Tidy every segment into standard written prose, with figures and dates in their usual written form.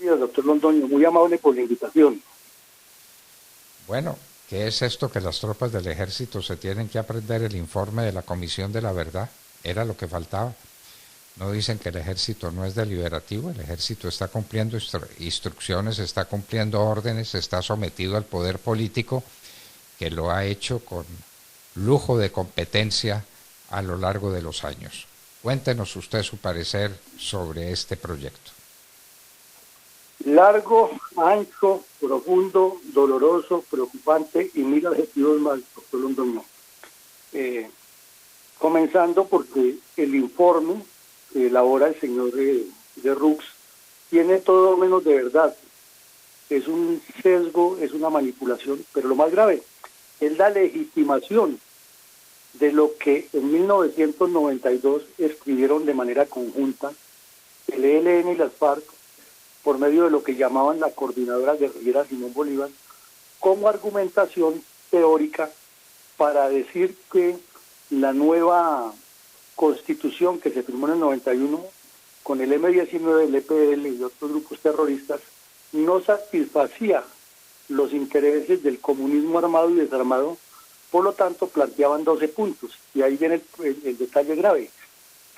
días, doctor Londoño, muy amable por la invitación. Bueno, ¿qué es esto que las tropas del ejército se tienen que aprender el informe de la Comisión de la Verdad? Era lo que faltaba. No dicen que el ejército no es deliberativo, el ejército está cumpliendo instrucciones, está cumpliendo órdenes, está sometido al poder político que lo ha hecho con lujo de competencia a lo largo de los años. Cuéntenos usted su parecer sobre este proyecto. Largo, ancho, profundo, doloroso, preocupante y mil adjetivos más, doctor Londoño. Comenzando porque el informe que elabora el señor de Rux tiene todo menos de verdad. Es un sesgo, es una manipulación, pero lo más grave es la legitimación de lo que en 1992 escribieron de manera conjunta el ELN y las FARC por medio de lo que llamaban la Coordinadora Guerrillera Simón Bolívar, como argumentación teórica para decir que la nueva constitución que se firmó en el 91 con el M-19, el EPL y otros grupos terroristas no satisfacía los intereses del comunismo armado y desarmado, por lo tanto planteaban 12 puntos, y ahí viene el detalle grave,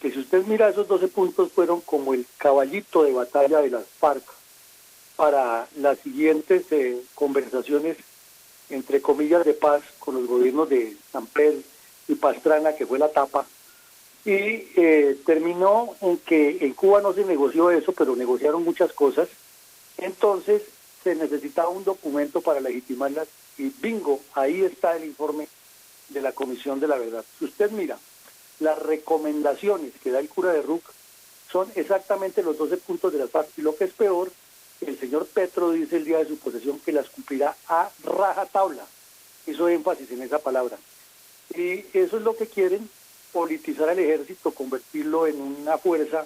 que si usted mira esos 12 puntos fueron como el caballito de batalla de las FARC para las siguientes conversaciones, entre comillas, de paz con los gobiernos de Samper y Pastrana, que fue la tapa, y terminó en que en Cuba no se negoció eso, pero negociaron muchas cosas. Entonces se necesitaba un documento para legitimarlas y bingo, ahí está el informe de la Comisión de la Verdad. Si usted mira las recomendaciones que da el cura de Ruc, son exactamente los 12 puntos de las FARC, y lo que es peor, el señor Petro dice el día de su posesión que las cumplirá a rajatabla, hizo énfasis en esa palabra, y eso es lo que quieren, politizar al ejército, convertirlo en una fuerza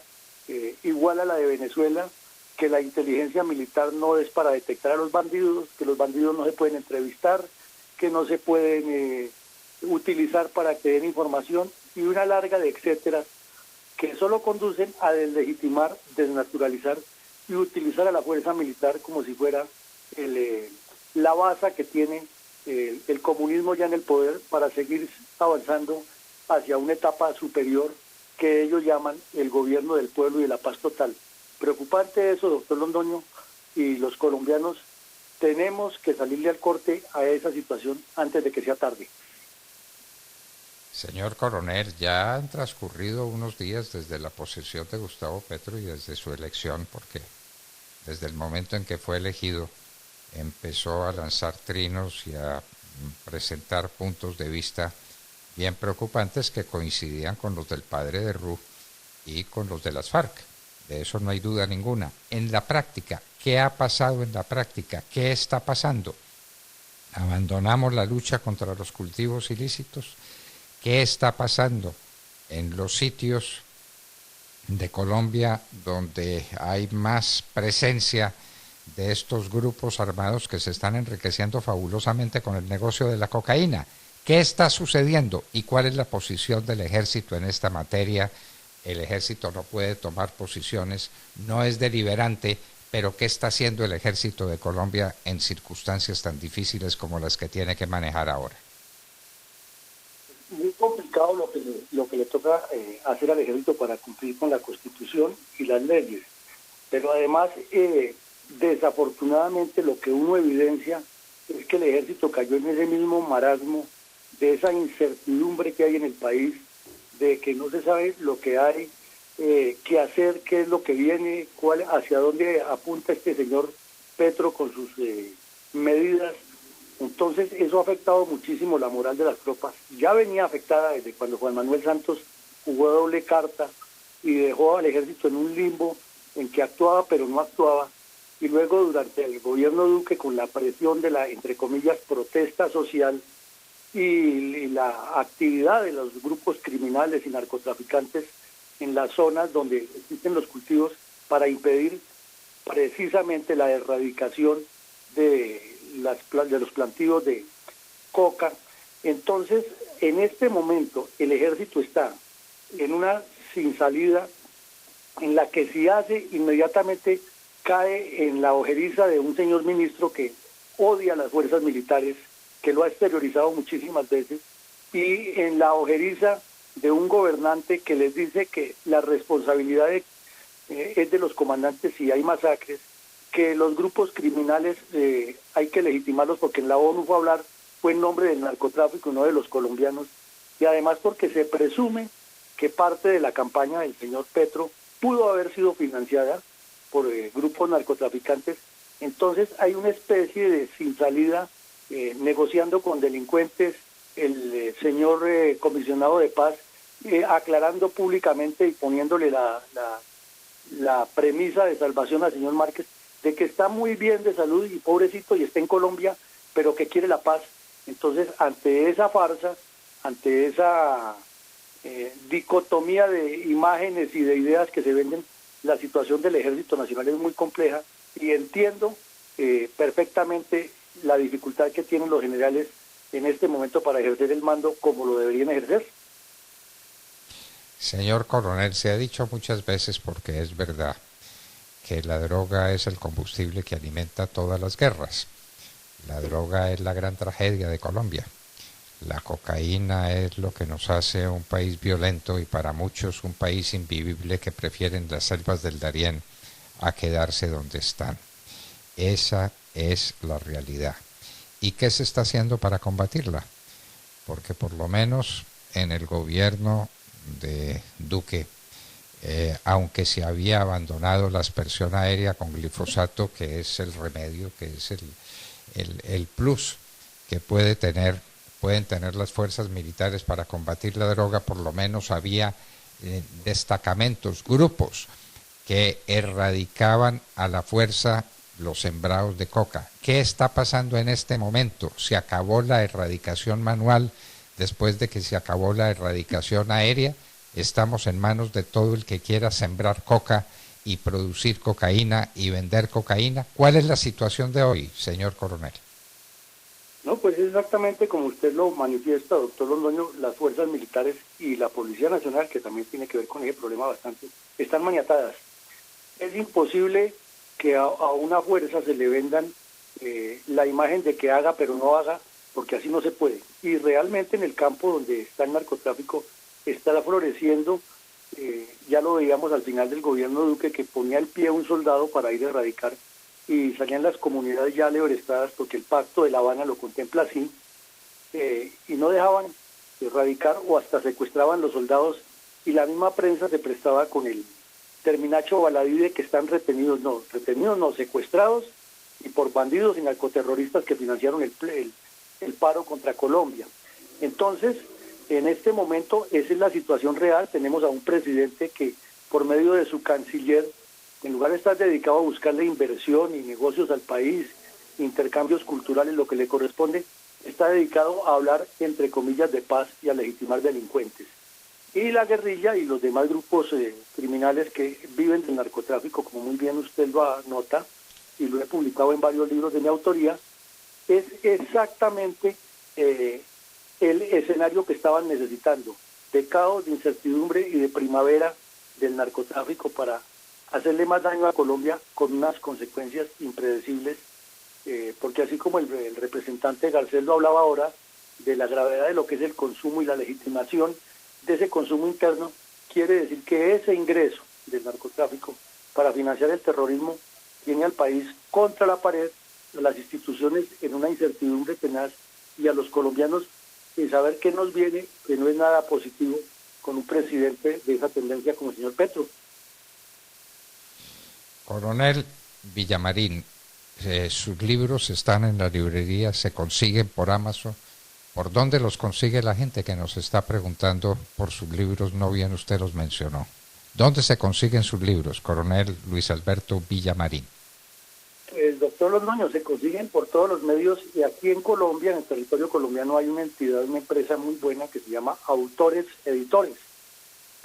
igual a la de Venezuela, que la inteligencia militar no es para detectar a los bandidos, que los bandidos no se pueden entrevistar, que no se pueden utilizar para que den información, y una larga de etcétera, que solo conducen a deslegitimar, desnaturalizar y utilizar a la fuerza militar como si fuera la base que tiene el comunismo ya en el poder para seguir avanzando hacia una etapa superior que ellos llaman el gobierno del pueblo y de la paz total. Preocupante eso, doctor Londoño, y los colombianos tenemos que salirle al corte a esa situación antes de que sea tarde. Señor coronel, ya han transcurrido unos días desde la posesión de Gustavo Petro y desde su elección, porque desde el momento en que fue elegido empezó a lanzar trinos y a presentar puntos de vista bien preocupantes que coincidían con los del padre de Ruf y con los de las FARC. De eso no hay duda ninguna. En la práctica, ¿qué ha pasado en la práctica? ¿Qué está pasando? ¿Abandonamos la lucha contra los cultivos ilícitos? ¿Qué está pasando en los sitios de Colombia donde hay más presencia de estos grupos armados que se están enriqueciendo fabulosamente con el negocio de la cocaína? ¿Qué está sucediendo y cuál es la posición del ejército en esta materia? El ejército no puede tomar posiciones, no es deliberante, pero ¿qué está haciendo el ejército de Colombia en circunstancias tan difíciles como las que tiene que manejar ahora? Muy complicado lo que le toca hacer al ejército para cumplir con la Constitución y las leyes, pero además desafortunadamente lo que uno evidencia es que el ejército cayó en ese mismo marasmo de esa incertidumbre que hay en el país, de que no se sabe lo que hay, qué hacer, qué es lo que viene, hacia dónde apunta este señor Petro con sus medidas. Entonces eso ha afectado muchísimo la moral de las tropas. Ya venía afectada desde cuando Juan Manuel Santos jugó doble carta y dejó al ejército en un limbo en que actuaba pero no actuaba. Y luego durante el gobierno Duque, con la presión de la, entre comillas, protesta social y la actividad de los grupos criminales y narcotraficantes en las zonas donde existen los cultivos para impedir precisamente la erradicación de los plantíos de coca. Entonces, en este momento, el ejército está en una sin salida en la que si hace, inmediatamente cae en la ojeriza de un señor ministro que odia a las fuerzas militares, que lo ha exteriorizado muchísimas veces, y en la ojeriza de un gobernante que les dice que la responsabilidad es de los comandantes si hay masacres, que los grupos criminales hay que legitimarlos porque en la ONU fue en nombre del narcotráfico y no de los colombianos, y además porque se presume que parte de la campaña del señor Petro pudo haber sido financiada por grupos narcotraficantes. Entonces hay una especie de sin salida, negociando con delincuentes, el señor comisionado de paz, aclarando públicamente y poniéndole la premisa de salvación al señor Márquez, de que está muy bien de salud y pobrecito y está en Colombia, pero que quiere la paz. Entonces, ante esa farsa, ante esa dicotomía de imágenes y de ideas que se venden, la situación del Ejército Nacional es muy compleja y entiendo perfectamente la dificultad que tienen los generales en este momento para ejercer el mando como lo deberían ejercer. Señor coronel, se ha dicho muchas veces, porque es verdad, que la droga es el combustible que alimenta todas las guerras. La droga es la gran tragedia de Colombia. La cocaína es lo que nos hace un país violento y para muchos un país invivible, que prefieren las selvas del Darién a quedarse donde están. Esa es la realidad. ¿Y qué se está haciendo para combatirla? Porque por lo menos en el gobierno de Duque, aunque se había abandonado la aspersión aérea con glifosato, que es el remedio, que es el plus que pueden tener las fuerzas militares para combatir la droga, por lo menos había destacamentos, grupos que erradicaban a la fuerza los sembrados de coca. ¿Qué está pasando en este momento? ¿Se acabó la erradicación manual después de que se acabó la erradicación aérea? Estamos en manos de todo el que quiera sembrar coca y producir cocaína y vender cocaína. ¿Cuál es la situación de hoy, señor coronel? No, pues es exactamente como usted lo manifiesta, doctor Londoño. Las fuerzas militares y la Policía Nacional, que también tiene que ver con ese problema bastante, están maniatadas. Es imposible que a una fuerza se le vendan la imagen de que haga pero no haga, porque así no se puede. Y realmente en el campo donde está el narcotráfico está floreciendo, ya lo veíamos al final del gobierno de Duque, que ponía el pie a un soldado para ir a erradicar, y salían las comunidades ya leorestadas porque el pacto de La Habana lo contempla así, y no dejaban erradicar o hasta secuestraban los soldados, y la misma prensa se prestaba con el terminacho baladí de que están retenidos no, secuestrados y por bandidos y narcoterroristas que financiaron el paro contra Colombia. Entonces, en este momento esa es la situación real. Tenemos a un presidente que por medio de su canciller, en lugar de estar dedicado a buscarle inversión y negocios al país, intercambios culturales, lo que le corresponde, está dedicado a hablar, entre comillas, de paz y a legitimar delincuentes. Y la guerrilla y los demás grupos criminales que viven del narcotráfico, como muy bien usted lo anota, y lo he publicado en varios libros de mi autoría, es exactamente el escenario que estaban necesitando, de caos, de incertidumbre y de primavera del narcotráfico para hacerle más daño a Colombia con unas consecuencias impredecibles, porque así como el representante Garcés lo hablaba ahora, de la gravedad de lo que es el consumo y la legitimación de ese consumo interno, quiere decir que ese ingreso del narcotráfico para financiar el terrorismo tiene al país contra la pared, a las instituciones en una incertidumbre tenaz y a los colombianos sin saber qué nos viene, que no es nada positivo con un presidente de esa tendencia como el señor Petro. Coronel Villamarín, sus libros están en la librería, se consiguen por Amazon. ¿Por dónde los consigue la gente que nos está preguntando por sus libros? No bien usted los mencionó. ¿Dónde se consiguen sus libros, coronel Luis Alberto Villamarín? El doctor Londoño, se consiguen por todos los medios, y aquí en Colombia, en el territorio colombiano, hay una entidad, una empresa muy buena que se llama Autores Editores,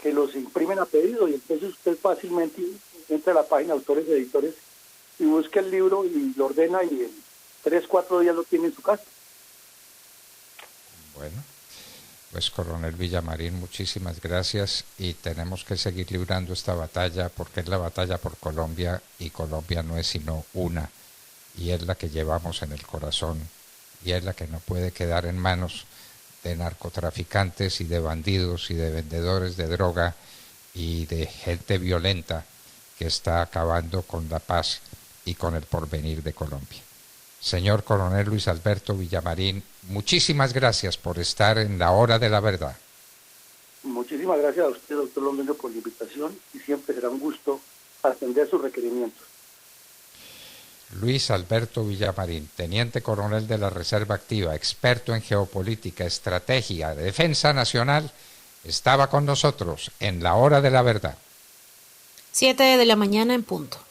que los imprimen a pedido, y entonces usted fácilmente entra a la página Autores Editores y busca el libro y lo ordena, y en 3-4 días lo tiene en su casa. Bueno, Pues coronel Villamarín, muchísimas gracias y tenemos que seguir librando esta batalla porque es la batalla por Colombia y Colombia no es sino una y es la que llevamos en el corazón y es la que no puede quedar en manos de narcotraficantes y de bandidos y de vendedores de droga y de gente violenta que está acabando con la paz y con el porvenir de Colombia. Señor coronel Luis Alberto Villamarín, muchísimas gracias por estar en la hora de la verdad. Muchísimas gracias a usted, doctor Londoño, por la invitación y siempre será un gusto atender sus requerimientos. Luis Alberto Villamarín, teniente coronel de la Reserva Activa, experto en geopolítica, estrategia, defensa nacional, estaba con nosotros en la hora de la verdad. 7 de la mañana en punto.